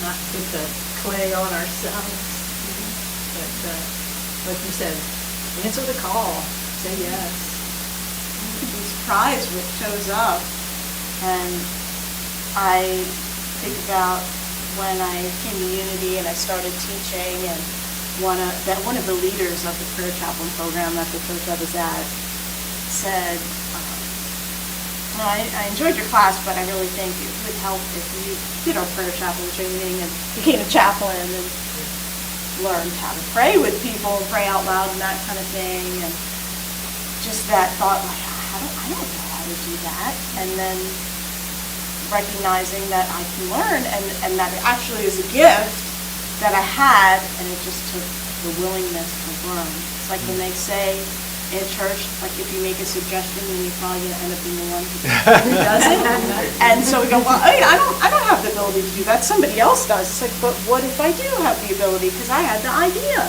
not put the clay on ourselves, but like you said, answer the call, say yes. These prides which shows up, and I think about when I came to Unity and I started teaching, and one of the leaders of the prayer chaplain program at the church I was at said, well, I enjoyed your class, but I really think it would help if you did our prayer chaplain training and became a chaplain and learned how to pray with people and pray out loud and that kind of thing. And just that thought, like, I don't know how to do that. And then recognizing that I can learn, and that it actually is a gift that I had, and it just took the willingness to learn. It's like when they say in church, like, if you make a suggestion, then you're probably going to end up being the one who does it. And so we go, well, I don't have the ability to do that. Somebody else does. It's like, but what if I do have the ability? Because I had the idea.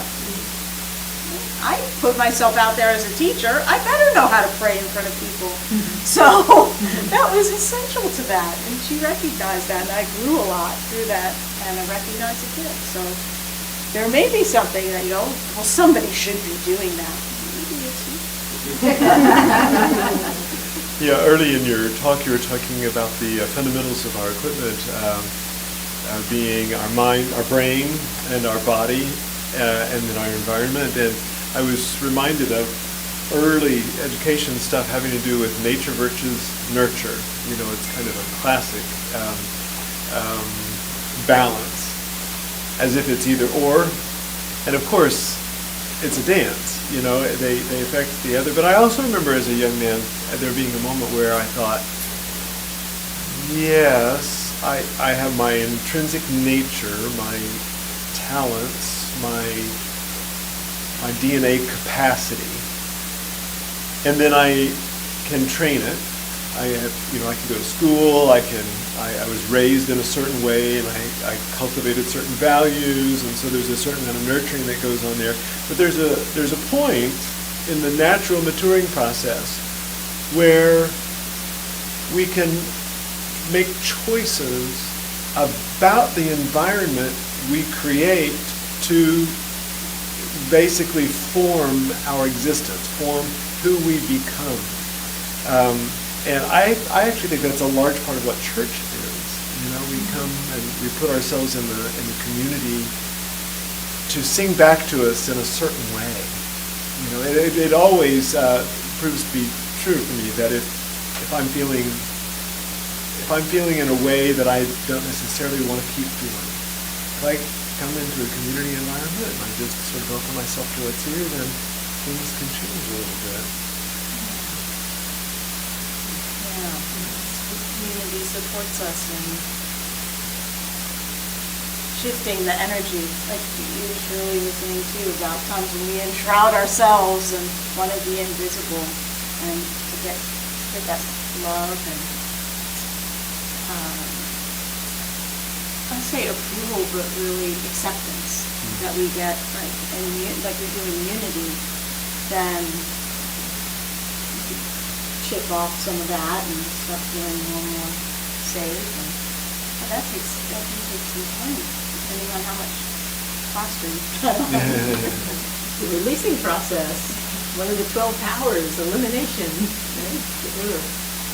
I put myself out there as a teacher. I better know how to pray in front of people. So that was essential to that. And she recognized that, and I grew a lot through that, and I recognized the gift. So there may be something that, well, somebody should be doing that. Yeah, early in your talk, you were talking about the fundamentals of our equipment being our mind, our brain, and our body, and then our environment. And I was reminded of early education stuff having to do with nature versus nurture. It's kind of a classic balance, as if it's either or. And of course, it's a dance. They affect the other. But I also remember as a young man there being a moment where I thought, yes, I have my intrinsic nature, my talents, my DNA capacity, and then I can train it. I can go to school. I was raised in a certain way, and I cultivated certain values, and so there's a certain amount of nurturing that goes on there. But there's a point in the natural maturing process where we can make choices about the environment we create to basically form our existence, form who we become. And I actually think that's a large part of what church is. We come and we put ourselves in the community to sing back to us in a certain way. It always proves to be true for me that if I'm feeling in a way that I don't necessarily want to keep feeling, if I come into a community environment and I just sort of open myself to what's here, then things can change a little bit. Yeah, the community supports us in shifting the energy, like you Shirley was saying too, about times when we enshroud ourselves and want to be invisible, and to get that love and I say approval, but really acceptance that we get, like we do in Unity, then chip off some of that and start feeling a little more safe. And that can take some time, depending on how much faster you've got on. The releasing process, one of the 12 powers, elimination. Right?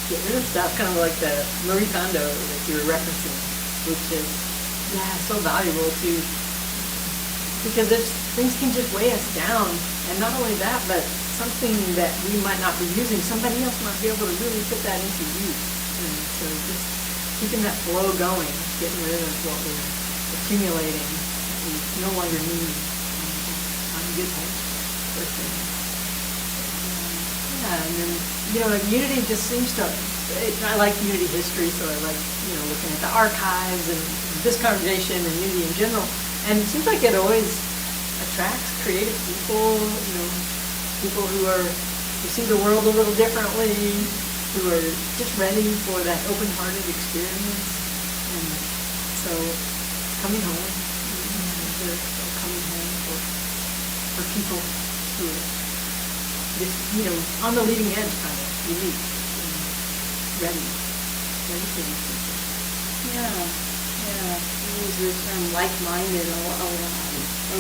Get rid of stuff, kind of like the Marie Kondo that you were referencing, which is so valuable because things can just weigh us down. And not only that, but something that we might not be using, somebody else might be able to really put that into use. And so just keeping that flow going, getting rid of what we're accumulating that we no longer need. On a good thing, first thing. Yeah, and then, Unity just seems to, I like Unity history, so I like, looking at the archives and this congregation and Unity in general. And it seems like it always attracts creative people, people who see the world a little differently, who are just ready for that open-hearted experience. And so it's coming home. They're coming home for people who are just, on the leading edge, kind of unique and ready for the future. Yeah. We use the term like-minded a lot.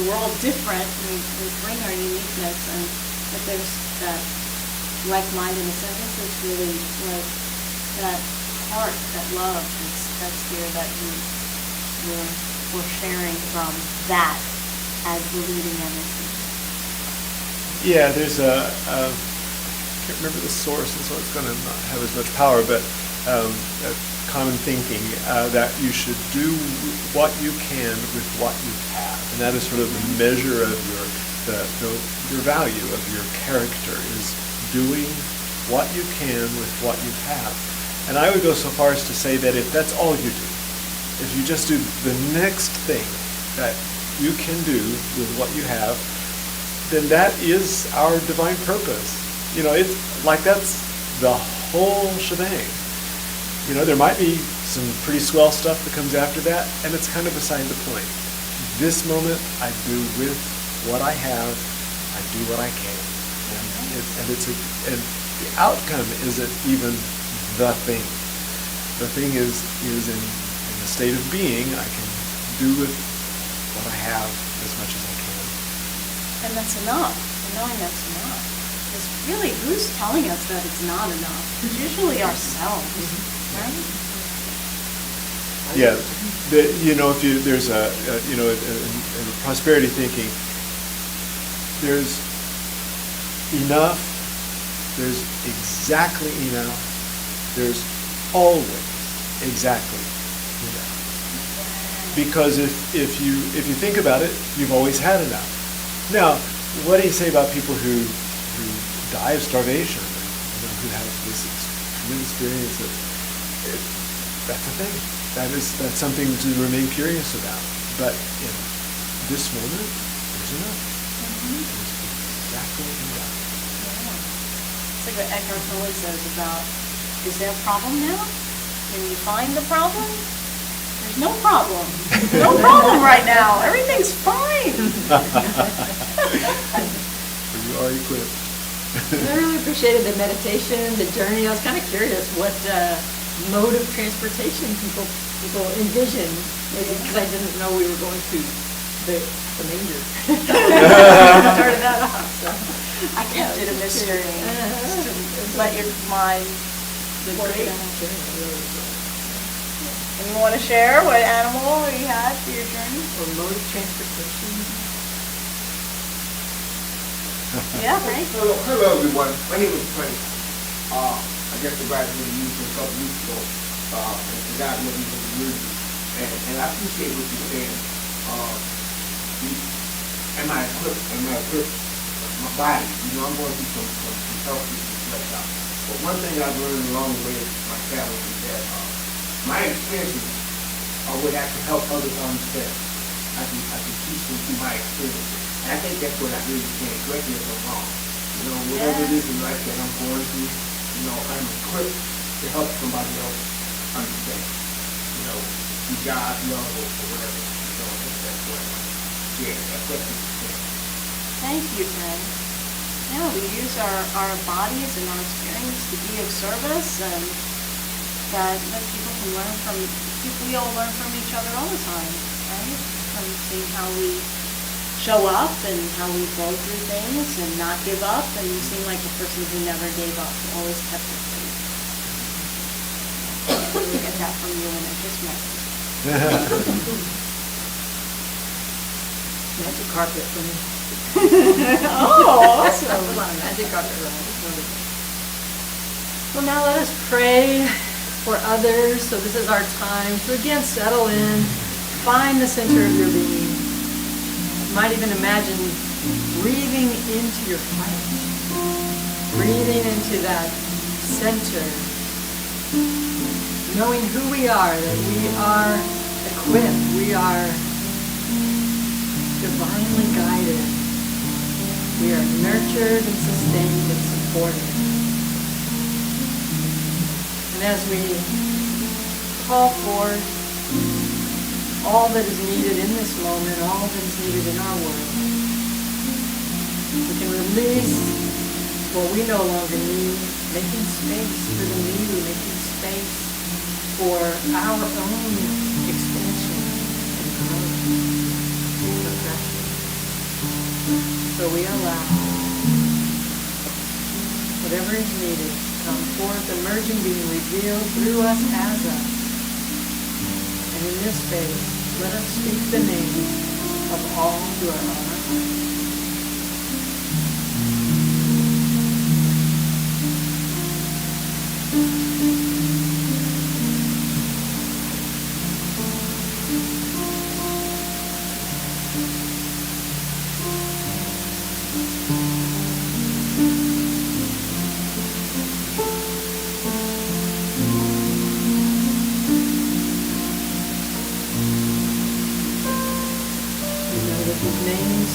We're all different. We bring our uniqueness, but there's that like-mindedness. I think it's really like that heart, that love that's here that we we're sharing from that as the leading energy. Yeah, there's I can't remember the source, and so it's going to not have as much power, but a common thinking that you should do what you can with what you have, and that is sort of the measure of your value, of your character, is doing what you can with what you have. And I would go so far as to say that if that's all you do, if you just do the next thing that you can do with what you have, then that is our divine purpose. It's like that's the whole shebang. There might be some pretty swell stuff that comes after that, and it's kind of beside the point. This moment, I do with what I have, I do what I can. And the outcome isn't even the thing. The thing is in the state of being, I can do with what I have as much as I can. And that's enough. And knowing that's enough. Because really, who's telling us that it's not enough? It's usually ourselves, right? Yeah, if there's in prosperity thinking, there's enough, there's exactly enough, there's always exactly enough. Because if you think about it, you've always had enough. Now, what do you say about people who die of starvation, who have this extreme experience of it? That's a thing. That's something to remain curious about. But in this moment, there's enough. There's exactly enough. Yeah. It's like what Eckhart Tolle says about, is there a problem now? When you find the problem, there's no problem. No problem right now. Everything's fine. You are equipped. I really appreciated the meditation, the journey. I was kind of curious what mode of transportation people envision, because I didn't know we were going to the manger. Started that off. So I kept it a mystery. Just to let your mind work it out. And you want to share what animal you had for your journey? Or mode of transportation. Yeah, right. Hello, everyone. My name is Frank. I guess the graduated youth a couple weeks ago, and God led me to the music. And I appreciate what you're saying. Am I equipped? My body. I'm going through some health issues right now. But one thing I've learned along the way of my travels is that my experiences are what I can help others understand. I can teach them through my experiences. And I think that's what I really can. Correct me if I'm wrong. Whatever it is in life that I'm going through, I'm equipped to help somebody else understand. Through God's love or whatever. That's what I want to share. That's what you can. Thank you, Fred. Yeah, we use our bodies and our experience to be of service, and that people can learn from. We all learn from each other all the time, right? From seeing how we show up and how we go through things and not give up, and you seem like a person who never gave up, always kept your faith. We get that from you, and it just matters. Magic carpet for me. Oh, awesome. That was on a magic carpet ride. Well, now let us pray for others. So this is our time to again settle in, find the center of your being. You might even imagine breathing into your heart, breathing into that center, knowing who we are, that we are equipped, we are divinely guided, we are nurtured and sustained and supported. And as we call forth all that is needed in this moment, all that is needed in our world, we can release what we no longer need, making space for the new, making space for our own expansion and growth and progression. So we allow whatever is needed to come forth, emerging, being revealed through us as us. And in this space, Let us speak the name of all who are on our heart.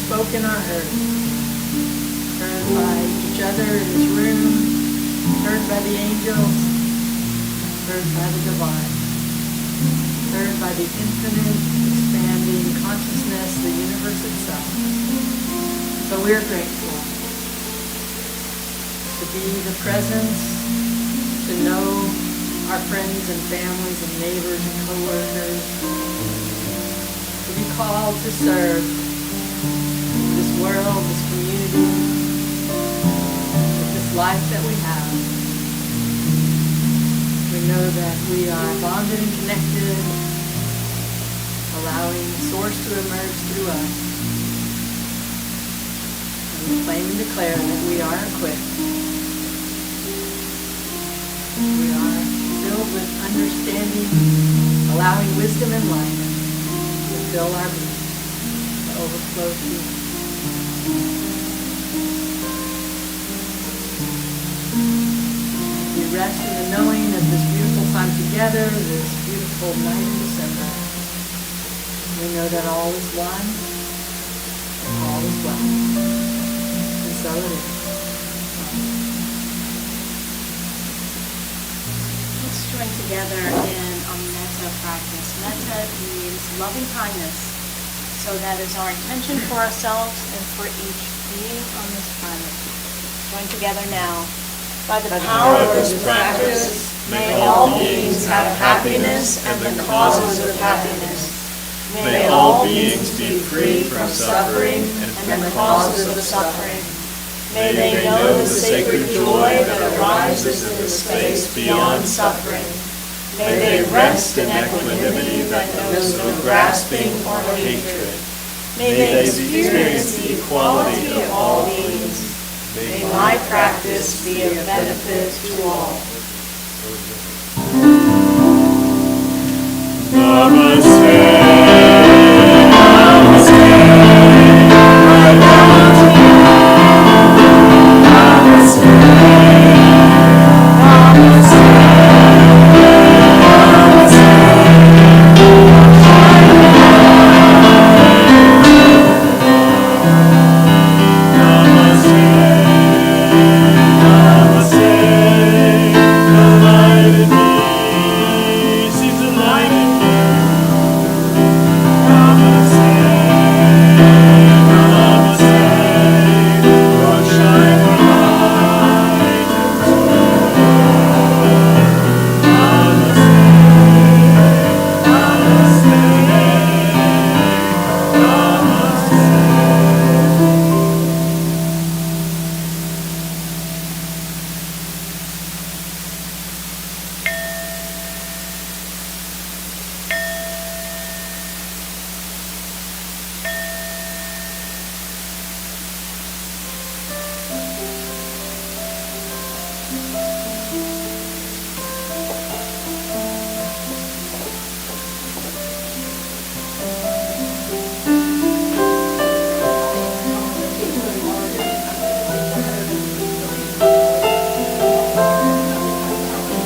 Spoken or heard by each other in this room, heard by the angels, heard by the divine, heard by the infinite, expanding consciousness, the universe itself. So we're grateful to be the presence, to know our friends and families and neighbors and co-workers, to be called to serve this world, this community, with this life that we have. We know that we are bonded and connected, allowing the source to emerge through us. And we claim and declare that we are equipped. We are filled with understanding, allowing wisdom and light to fill our being, to overflow through us. We rest in the knowing of this beautiful time together, this beautiful night in December. We know that all is one and all is well. And so it is. Let's join together in a metta practice. Metta means loving kindness. So that is our intention for ourselves and for each being on this planet. Join together now. By the power of this practice, may all beings have happiness and the causes of happiness. May all beings be free from suffering and the causes of suffering. May they know the sacred joy that arises in the space beyond suffering. May they rest in equanimity that knows no grasping or hatred. May they experience the equality of all beings. May my practice be of benefit to all. Namaste.